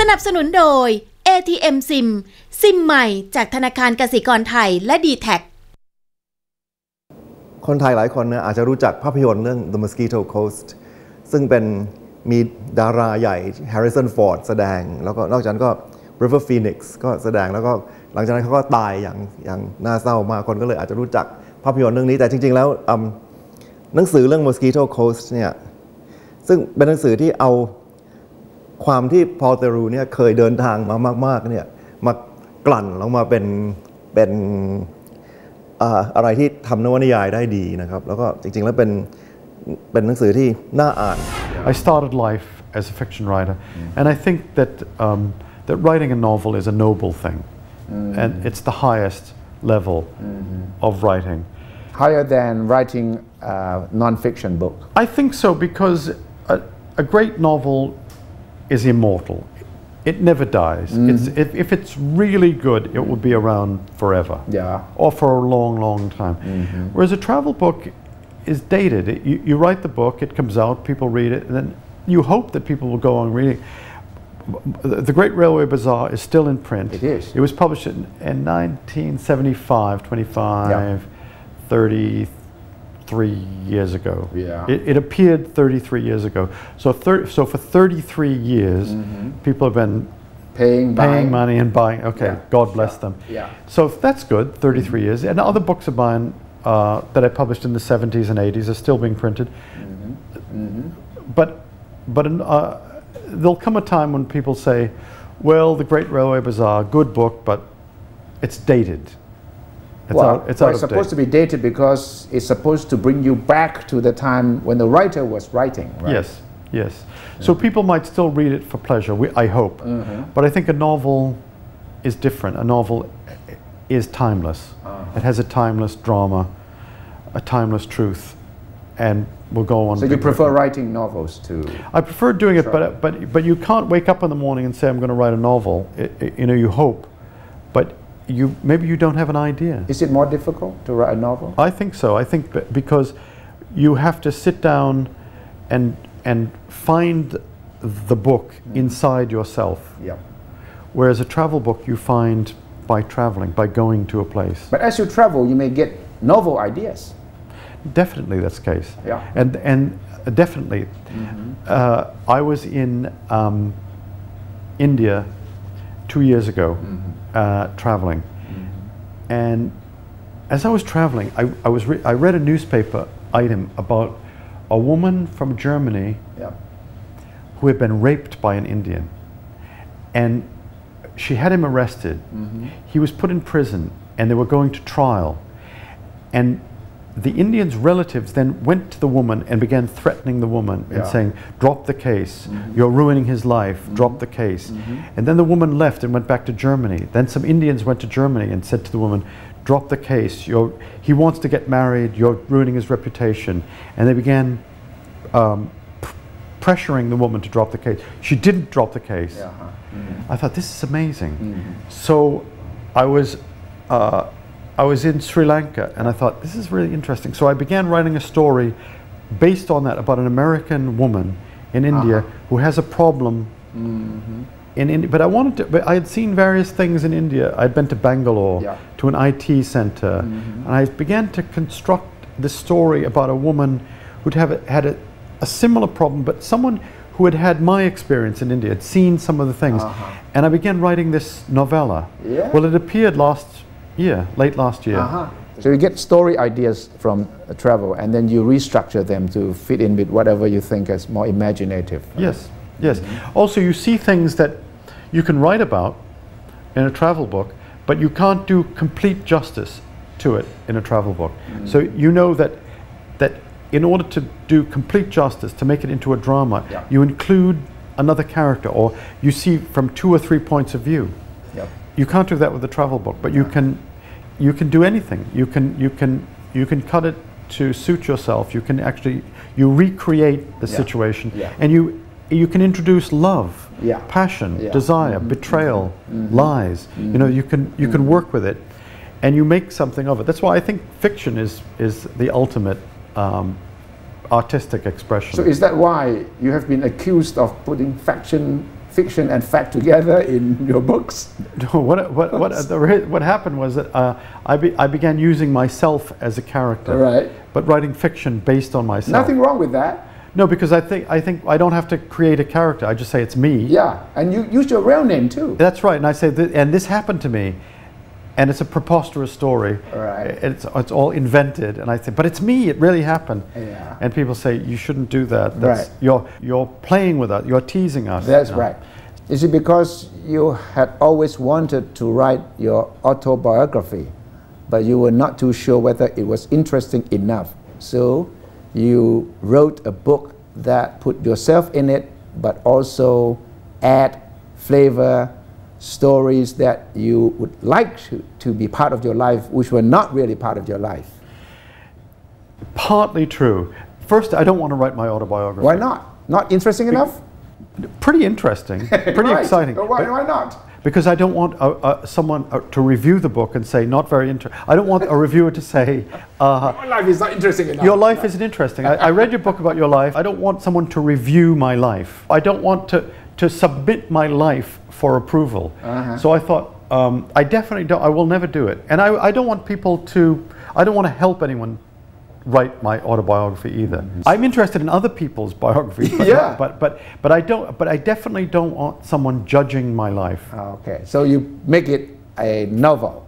นับสนุนโดย ATM SIM ซิมใหม่จากธนาคารกสิกรไทยและ D-Tag คนไทยหลายคนอาจจะรู้จักภาพยนตร์เรื่อง The Mosquito Coast ซึ่งเป็นมีดาราใหญ่ Harrison Ford แสดงแล้วก็นอกจากนั้นก็ River Phoenix ก็แสดงแล้วก็หลังจากนั้นเขาก็ตายอย่างน่าเศร้ามากคนก็เลยอาจจะรู้จักภาพยนตร์เรื่องนี้แต่จริงๆแล้วหนังสือเรื่อง Mosquito Coast เนี่ยซึ่งเป็นหนังสือที่เอาความที่พอล เทรูเนี่ยเคยเดินทางมามากๆเนี่ยมากลั่นลงมาเป็นอะไรที่ทำนวนิยายได้ดีนะครับแล้วก็จริงๆแล้วเป็นหนังสือที่น่าอ่าน I started life as a fiction writer and I think that that writing a novel is a noble thing and it's the highest level of writing. Higher than writing a non-fiction book? I think so because a great novel is immortal. It never dies. If it's really good, it will be around forever. Yeah. Or for a long, long time. Whereas a travel book is dated. You write the book, it comes out, people read it, and then you hope that people will go on reading. The Great Railway Bazaar is still in print. It is. It was published in 1975, 25, 33 years ago. Yeah. It appeared 33 years ago. So for 33 years, people have been paying money and buying. Okay, God bless them. Yeah. So that's good, 33 years. And other books of mine that I published in the 70s and 80s are still being printed. But there'll come a time when people say, well, The Great Railway Bazaar, good book, but it's dated. It's supposed to be dated because it's supposed to bring you back to the time when the writer was writing, right? Yes, yes. So people might still read it for pleasure, I hope. But I think a novel is different. A novel is timeless. It has a timeless drama, a timeless truth, and will go on. So you prefer writing novels to? I prefer doing it, but you can't wake up in the morning and say, I'm going to write a novel. You hope, but maybe you don't have an idea. Is it more difficult to write a novel? I think so. I think because you have to sit down and find the book inside yourself. Yeah. Whereas a travel book you find by traveling, by going to a place. But as you travel, you may get novel ideas. Definitely, that's the case. Yeah. And definitely, I was in India 2 years ago. Traveling, and as I was traveling, I read a newspaper item about a woman from Germany who had been raped by an Indian, and she had him arrested. He was put in prison, and they were going to trial, and the Indian's relatives then went to the woman and began threatening the woman and saying, drop the case, you're ruining his life, drop the case. And then the woman left and went back to Germany. Then some Indians went to Germany and said to the woman, drop the case, he wants to get married, you're ruining his reputation. And they began pressuring the woman to drop the case. She didn't drop the case. I thought, this is amazing. So I was in Sri Lanka and I thought, this is really interesting. So I began writing a story based on that about an American woman in India who has a problem in India. But I had seen various things in India. I'd been to Bangalore, to an IT center, and I began to construct this story about a woman who'd had a similar problem, but someone who had had my experience in India, had seen some of the things. And I began writing this novella. Well, it appeared late last year. So you get story ideas from travel and then you restructure them to fit in with whatever you think is more imaginative. Yes, yes. Also, you see things that you can write about in a travel book, but you can't do complete justice to it in a travel book. So you know that in order to do complete justice, to make it into a drama, you include another character, or you see from 2 or 3 points of view. You can't do that with a travel book, but you can do anything. You can cut it to suit yourself. You recreate the situation, and you can introduce love, passion, desire, betrayal, lies. You can work with it, and you make something of it. That's why I think fiction is the ultimate artistic expression. So is that why you have been accused of putting fiction and fact together in your books? What happened was that I began using myself as a character, right? But writing fiction based on myself. Nothing wrong with that. No, because I think I don't have to create a character. I just say it's me. Yeah, and you use your real name too. That's right, and I say, and this happened to me, and it's a preposterous story. Right. It's all invented, and I say, but it's me. It really happened. Yeah. And people say you shouldn't do that. Right. You're playing with us. You're teasing us. That's right. Is it because you had always wanted to write your autobiography, but you were not too sure whether it was interesting enough? So you wrote a book that put yourself in it, but also add flavor, stories that you would like to be part of your life, which were not really part of your life. Partly true. First, I don't want to write my autobiography. Why not? Not interesting enough? Pretty interesting, pretty right. exciting. Why not? Because I don't want someone to review the book and say, not very interesting. I don't want a reviewer to say, your life is not interesting enough. Your life isn't interesting. I read your book about your life. I don't want someone to review my life. I don't want to submit my life for approval. So I thought, I definitely don't, I will never do it. And I don't want people to, I don't want to help anyone write my autobiography either. I'm interested in other people's biographies, but I definitely don't want someone judging my life. Okay, so you make it a novel.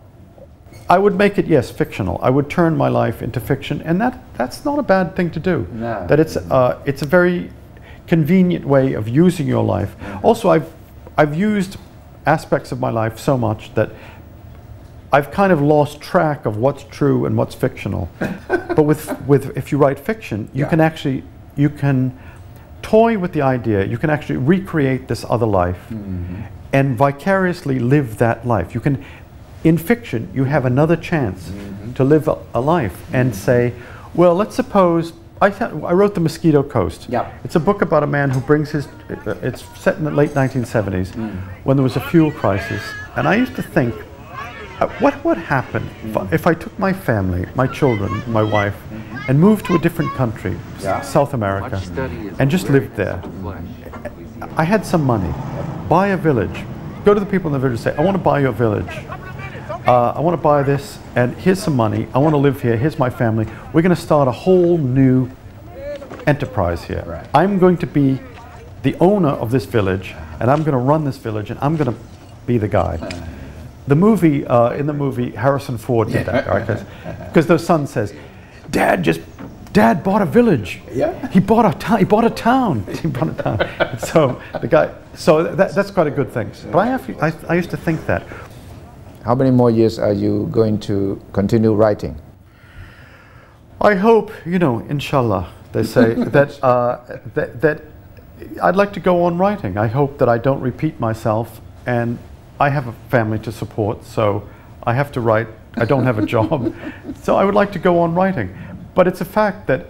I would make it, yes, fictional. I would turn my life into fiction, and that's not a bad thing to do. No. That it's a very convenient way of using your life. Also, I've used aspects of my life so much that I've kind of lost track of what's true and what's fictional. But with if you write fiction, you can toy with the idea. You can actually recreate this other life and vicariously live that life. You can, in fiction, you have another chance to live a life and say, well, let's suppose I wrote The Mosquito Coast. It's a book about a man who brings his. It's set in the late 1970s when there was a fuel crisis, and I used to think, what would happen if I took my family, my children, my wife, and moved to a different country, South America, and just lived there? I had some money, buy a village, go to the people in the village and say, I want to buy your village. I want to buy this, and here's some money. I want to live here. Here's my family. We're going to start a whole new enterprise here. Right. I'm going to be the owner of this village, and I'm going to run this village, and I'm going to be the guy. The movie, in the movie, Harrison Ford did that, right? Because the son says, Dad bought a village. He bought a town. He bought a town. So the guy. So that's quite a good thing. But I used to think that. How many more years are you going to continue writing? I hope, inshallah, they say that I'd like to go on writing. I hope that I don't repeat myself, and I have a family to support, so I have to write. I don't have a job, so I would like to go on writing. But it's a fact that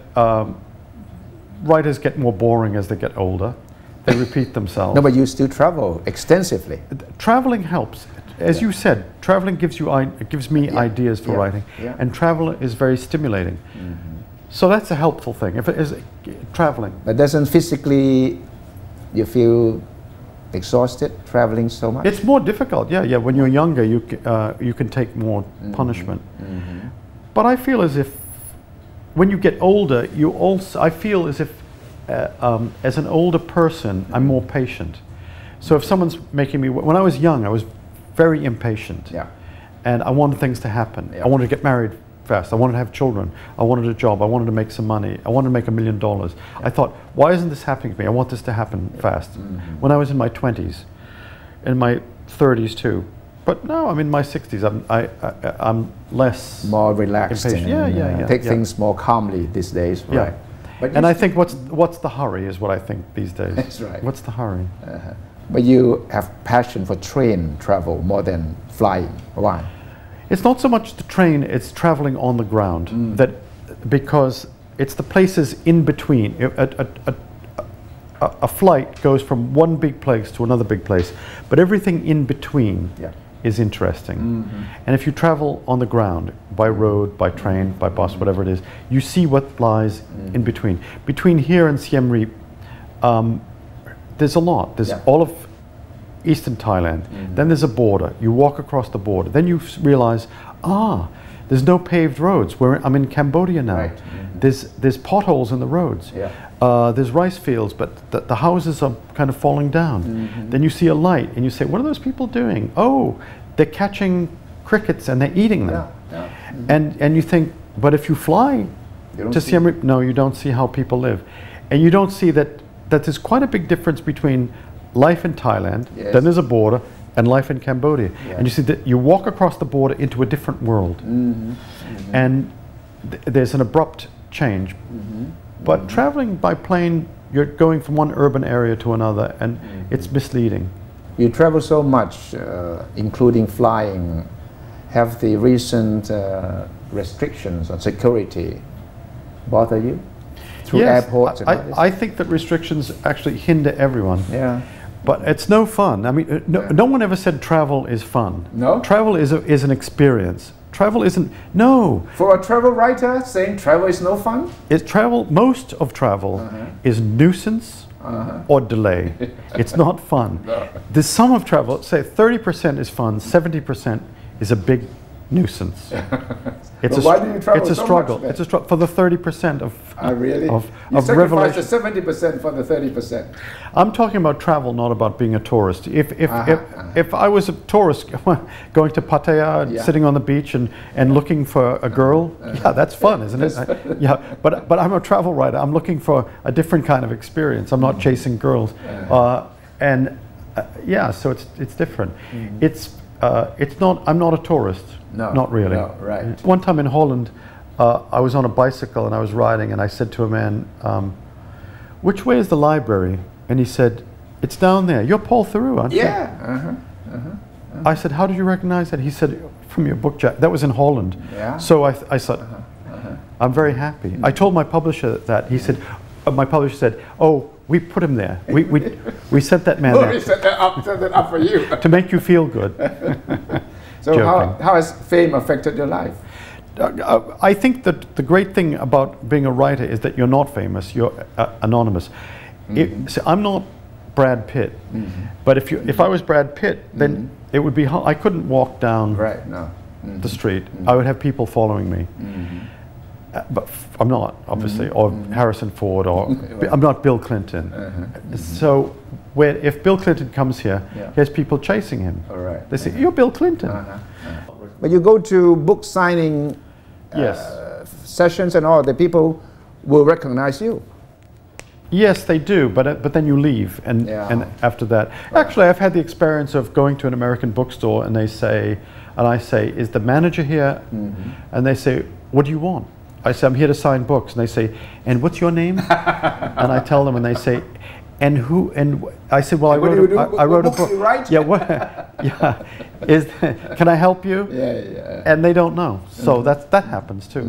writers get more boring as they get older. They repeat themselves. No, but you still travel extensively. Traveling helps. As you said, traveling gives me ideas for writing, and travel is very stimulating. So that's a helpful thing. If it is traveling, but doesn't physically you feel exhausted traveling so much? It's more difficult. Yeah. When you're younger, you can take more punishment. But I feel as if when you get older, I feel as if as an older person, I'm more patient. So if someone's making me, when I was young, I was very impatient, and I wanted things to happen. I wanted to get married fast. I wanted to have children. I wanted a job. I wanted to make some money. I wanted to make $1 million. I thought, why isn't this happening to me? I want this to happen fast. When I was in my 20s, in my 30s too, but now I'm in my 60s. I'm less more relaxed. Impatient. Take things more calmly these days, right? And I think what's the hurry is what I think these days. That's right. What's the hurry? But you have passion for train travel more than flying. Why? It's not so much the train, it's traveling on the ground. Because it's the places in between. A flight goes from one big place to another big place, but everything in between is interesting. And if you travel on the ground, by road, by train, by bus, whatever it is, you see what lies in between. Between here and Siem Reap, there's a lot. There's all of eastern Thailand. Then there's a border. You walk across the border. Then you realize, there's no paved roads. I'm in Cambodia now. Right. There's potholes in the roads. Yeah. There's rice fields, but the houses are kind of falling down. Then you see a light and you say, what are those people doing? Oh, they're catching crickets and they're eating them. And you think, but if you fly to Siem Reap, no, you don't see how people live. And you don't see that there's quite a big difference between life in Thailand, then there's a border, and life in Cambodia. And you see that you walk across the border into a different world. And there's an abrupt change. But traveling by plane, you're going from one urban area to another, and it's misleading. You travel so much, including flying. Have the recent restrictions on security bother you? Through airports and all this? I think that restrictions actually hinder everyone. Yeah. But it's no fun. I mean, no one ever said travel is fun. No? Travel is an experience. Travel isn't, no. For a travel writer, saying travel is no fun? Most of travel is nuisance or delay. It's not fun. The sum of travel, say 30% is fun, 70% is a big nuisance. Why do you travel it's a so struggle. much then? It's a struggle for the 30% of Really? You of sacrifice revelation. the 70% for the 30%. I'm talking about travel, not about being a tourist. If I was a tourist going to Pattaya, sitting on the beach and looking for a girl, that's fun, isn't it? But I'm a travel writer. I'm looking for a different kind of experience. I'm not chasing girls, so it's different. It's not. I'm not a tourist. No, not really. No, right. One time in Holland, I was on a bicycle and I was riding, and I said to a man, "Which way is the library?" And he said, "It's down there. You're Paul Theroux, aren't you?" Yeah. I said, "How did you recognize that?" He said, "From your book, Jack." That was in Holland. Yeah. So I said, "I'm very happy." I told my publisher that. He said, my publisher said, "Oh, we put him there. We sent that man there We set that up for you. to make you feel good." So how has fame affected your life? I think that the great thing about being a writer is that you're not famous, you're anonymous. So I'm not Brad Pitt, but if I was Brad Pitt, then it would be I couldn't walk down the street. I would have people following me. But I'm not, obviously, or Harrison Ford, or I'm not Bill Clinton. So if Bill Clinton comes here, he has people chasing him. They say, "You're Bill Clinton." But you go to book signing sessions and all, the people will recognize you. Yes, they do, but then you leave, and after that, actually, I've had the experience of going to an American bookstore, and I say, "Is the manager here?" And they say, "What do you want?" I say, "I'm here to sign books," and they say, "And what's your name?" And I tell them, and they say, "And who?" And I said, "Well, I wrote a book." You write? Can I help you? Yeah. And they don't know, so that happens too.